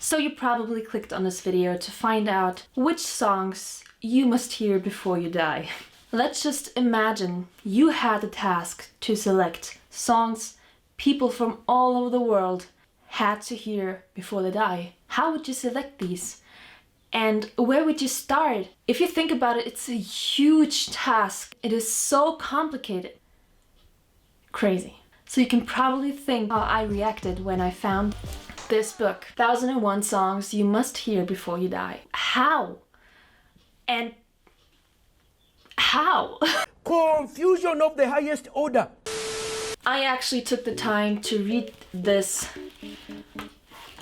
So you probably clicked on this video to find out which songs you must hear before you die. Let's just imagine you had the task to select songs people from all over the world had to hear before they die. How would you select these? And where would you start? If you think about it, it's a huge task. It is so complicated. Crazy. So you can probably think how I reacted when I found this book, 1001 Songs You Must Hear Before You Die. How? And how? Confusion of the highest order. I actually took the time to read this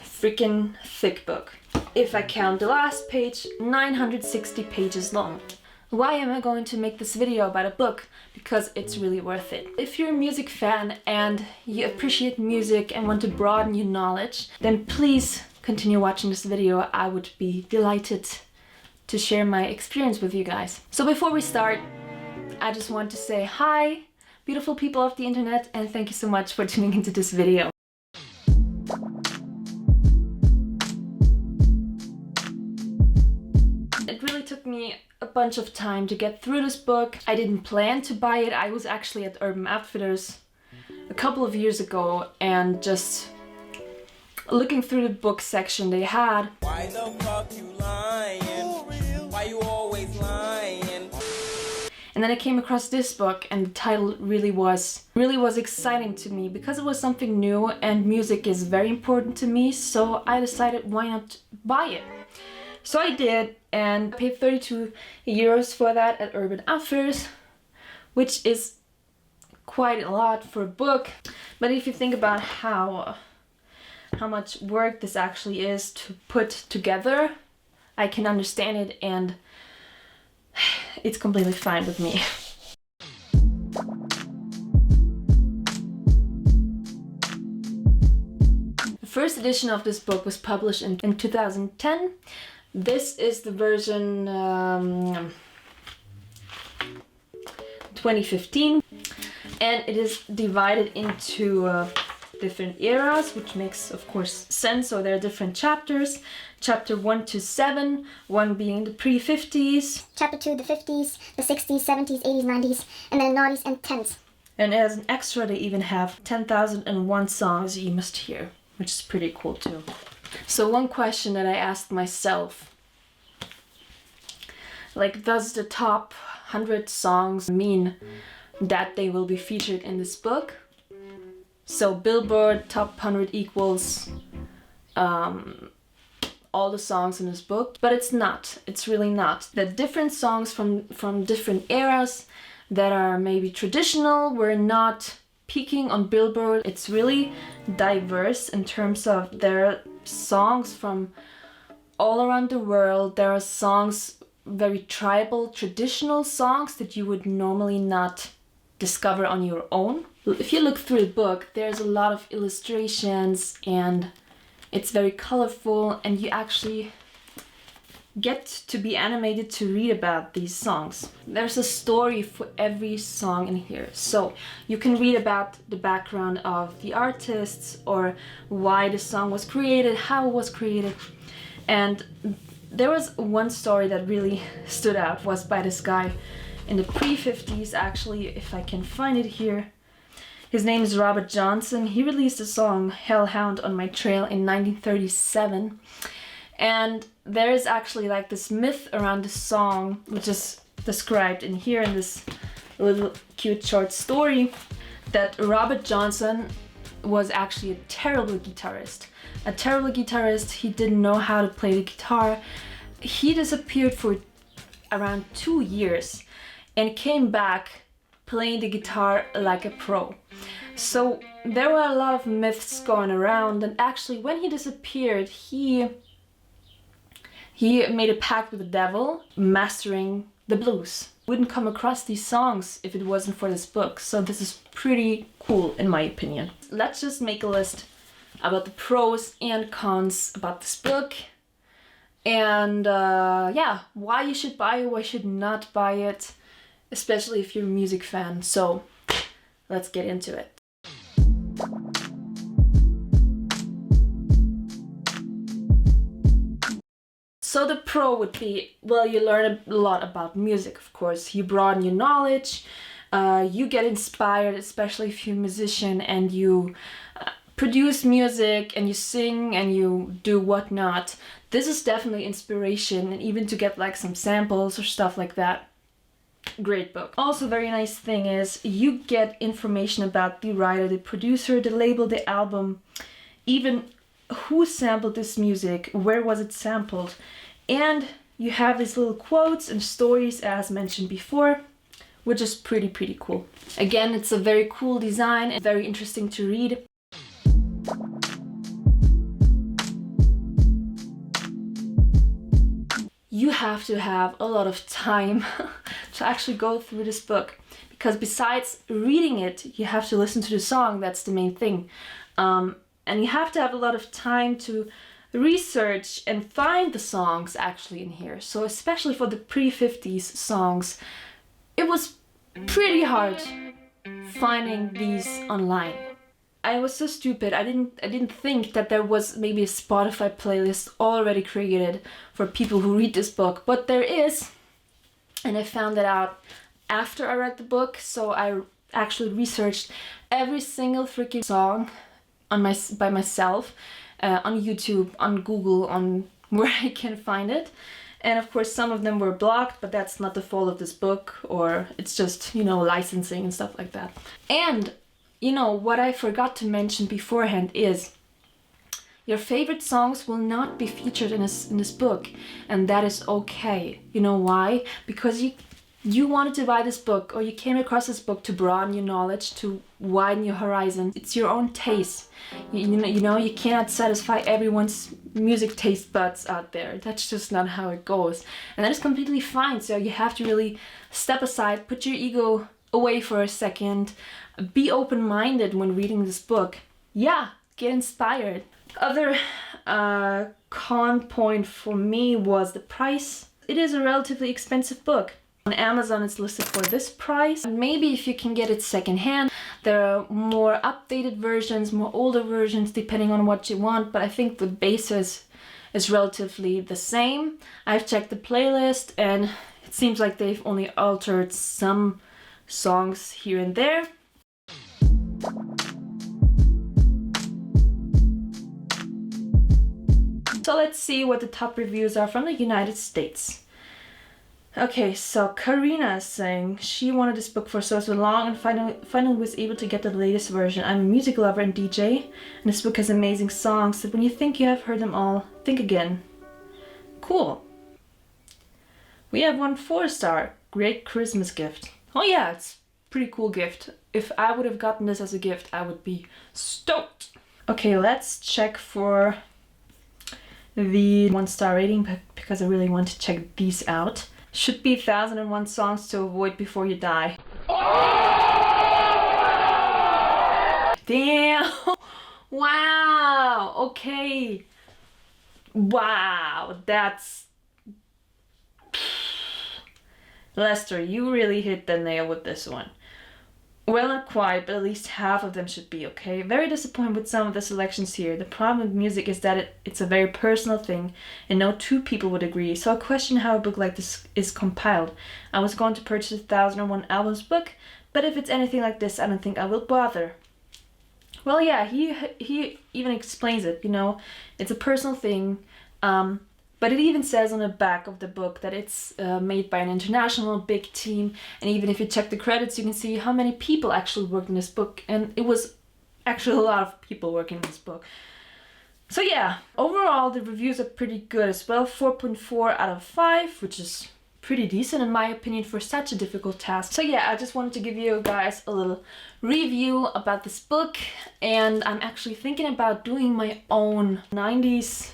freaking thick book. If I count the last page, 960 pages long. Why am I going to make this video about a book? Because it's really worth it. If you're a music fan and you appreciate music and want to broaden your knowledge, then please continue watching this video. I would be delighted to share my experience with you guys. So before we start, I just want to say hi, beautiful people of the internet, and thank you so much for tuning into this video. It really took me a bunch of time to get through this book. I didn't plan to buy it. I was actually at Urban Outfitters a couple of years ago and just looking through the book section they had. Why the fuck you lying? Why you always lying? And then I came across this book and the title really was exciting to me because it was something new and music is very important to me, so I decided why not buy it. So I did, and paid 32 euros for that at Urban Outfitters, which is quite a lot for a book. But if you think about how much work this actually is to put together, I can understand it, and it's completely fine with me. The first edition of this book was published in 2010. This is the version 2015, and it is divided into different eras, which makes of course sense. So there are different chapters, chapter 1 to 7, 1 being the pre-50s, Chapter 2, the 50s, the 60s, 70s, 80s, 90s, and then noughties and tens. and as an extra they even have 10,001 songs you must hear, which is pretty cool too. So one question that I asked myself, like, does the top 100 songs mean that they will be featured in this book? So Billboard top 100 equals all the songs in this book, but it's not. It's really not. The different songs from different eras that are maybe traditional were not peaking on Billboard. It's really diverse in terms of there are songs from all around the world. There are songs, very tribal, traditional songs that you would normally not discover on your own. If you look through the book, there's a lot of illustrations and it's very colorful, and you actually get to be animated to read about these songs. There's a story for every song in here. So you can read about the background of the artists or why the song was created, how it was created. And there was one story that really stood out, was by this guy in the pre-50s, actually, if I can find it here. His name is Robert Johnson. He released the song Hellhound on My Trail in 1937. And there is actually like this myth around the song, which is described in here in this little cute short story, that Robert Johnson was actually a terrible guitarist. A terrible guitarist. He didn't know how to play the guitar. He disappeared for around 2 years and came back playing the guitar like a pro. So there were a lot of myths going around, and actually when he disappeared, he made a pact with the devil, mastering the blues. Wouldn't come across these songs if it wasn't for this book, so this is pretty cool in my opinion. Let's just make a list about the pros and cons about this book, and yeah, why you should buy it, why you should not buy it, especially if you're a music fan. So let's get into it. So the pro would be, well, you learn a lot about music, of course. You broaden your knowledge, you get inspired, especially if you're a musician and you produce music and you sing and you do whatnot. This is definitely inspiration, and even to get like some samples or stuff like that. Great book. Also, very nice thing is you get information about the writer, the producer, the label, the album, even who sampled this music, where was it sampled, and you have these little quotes and stories as mentioned before, which is pretty cool. Again, it's a very cool design and very interesting to read. You have to have a lot of time to actually go through this book, because besides reading it, you have to listen to the song. That's the main thing. And you have to have a lot of time to research and find the songs actually in here. So especially for the pre-50s songs, it was pretty hard finding these online. I was so stupid. I didn't think that there was maybe a Spotify playlist already created for people who read this book, but there is. And I found that out after I read the book. So I actually researched every single freaking song by myself on YouTube, on Google, on where I can find it. And of course some of them were blocked, but that's not the fault of this book, or it's just, you know, licensing and stuff like that. And you know, what I forgot to mention beforehand is your favorite songs will not be featured in this book, and that is okay. You know why? Because you wanted to buy this book, or you came across this book to broaden your knowledge, to widen your horizon. It's your own taste. You know, you cannot satisfy everyone's music taste buds out there. That's just not how it goes. And that is completely fine. So you have to really step aside, put your ego away for a second, be open-minded when reading this book. Yeah, get inspired. Other con point for me was the price. It is a relatively expensive book. On Amazon it's listed for this price. Maybe if you can get it secondhand, there are more updated versions, more older versions, depending on what you want, but I think the basis is relatively the same. I've checked the playlist and it seems like they've only altered some songs here and there. So let's see what the top reviews are from the United States. Okay, so Karina is saying she wanted this book for so long and finally was able to get the latest version. I'm a music lover and DJ, and this book has amazing songs that when you think you have heard them all, think again. Cool. We have 1 4-star. Great Christmas gift. Oh yeah, it's a pretty cool gift. If I would have gotten this as a gift, I would be stoked. Okay, let's check for the 1-star rating because I really want to check these out. Should be 1001 songs to avoid before you die. Damn! Wow! Okay. Wow, that's... Lester, you really hit the nail with this one. Well, not quite, but at least half of them should be okay. Very disappointed with some of the selections here. The problem with music is that it's a very personal thing, and no 2 people would agree. So I question how a book like this is compiled. I was going to purchase a 1001 Albums book, but if it's anything like this, I don't think I will bother. Well, yeah, he even explains it, you know. It's a personal thing, but it even says on the back of the book that it's made by an international big team. And even if you check the credits, you can see how many people actually worked in this book. And it was actually a lot of people working in this book. So yeah, overall the reviews are pretty good as well. 4.4 out of 5, which is pretty decent in my opinion for such a difficult task. So yeah, I just wanted to give you guys a little review about this book. And I'm actually thinking about doing my own 90s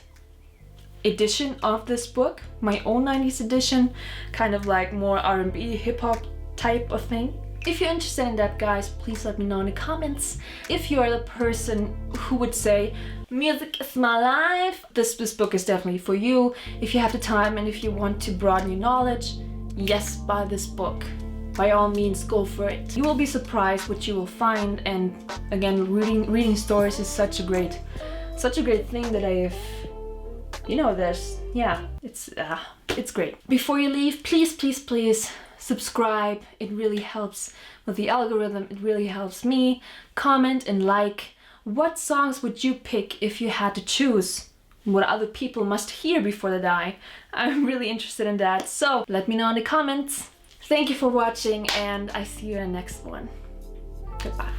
edition of this book, my own 90s edition, kind of like more R&B, hip-hop type of thing. If you're interested in that, guys, please let me know in the comments. If you're the person who would say, music is my life, this book is definitely for you. If you have the time and if you want to broaden your knowledge, yes, buy this book. By all means, go for it. You will be surprised what you will find, and again, reading stories is such a great thing that you know, it's great. Before you leave, please subscribe. It really helps with the algorithm. It really helps me. Comment and like. What songs would you pick if you had to choose? What other people must hear before they die? I'm really interested in that. So let me know in the comments. Thank you for watching, and I see you in the next one. Goodbye.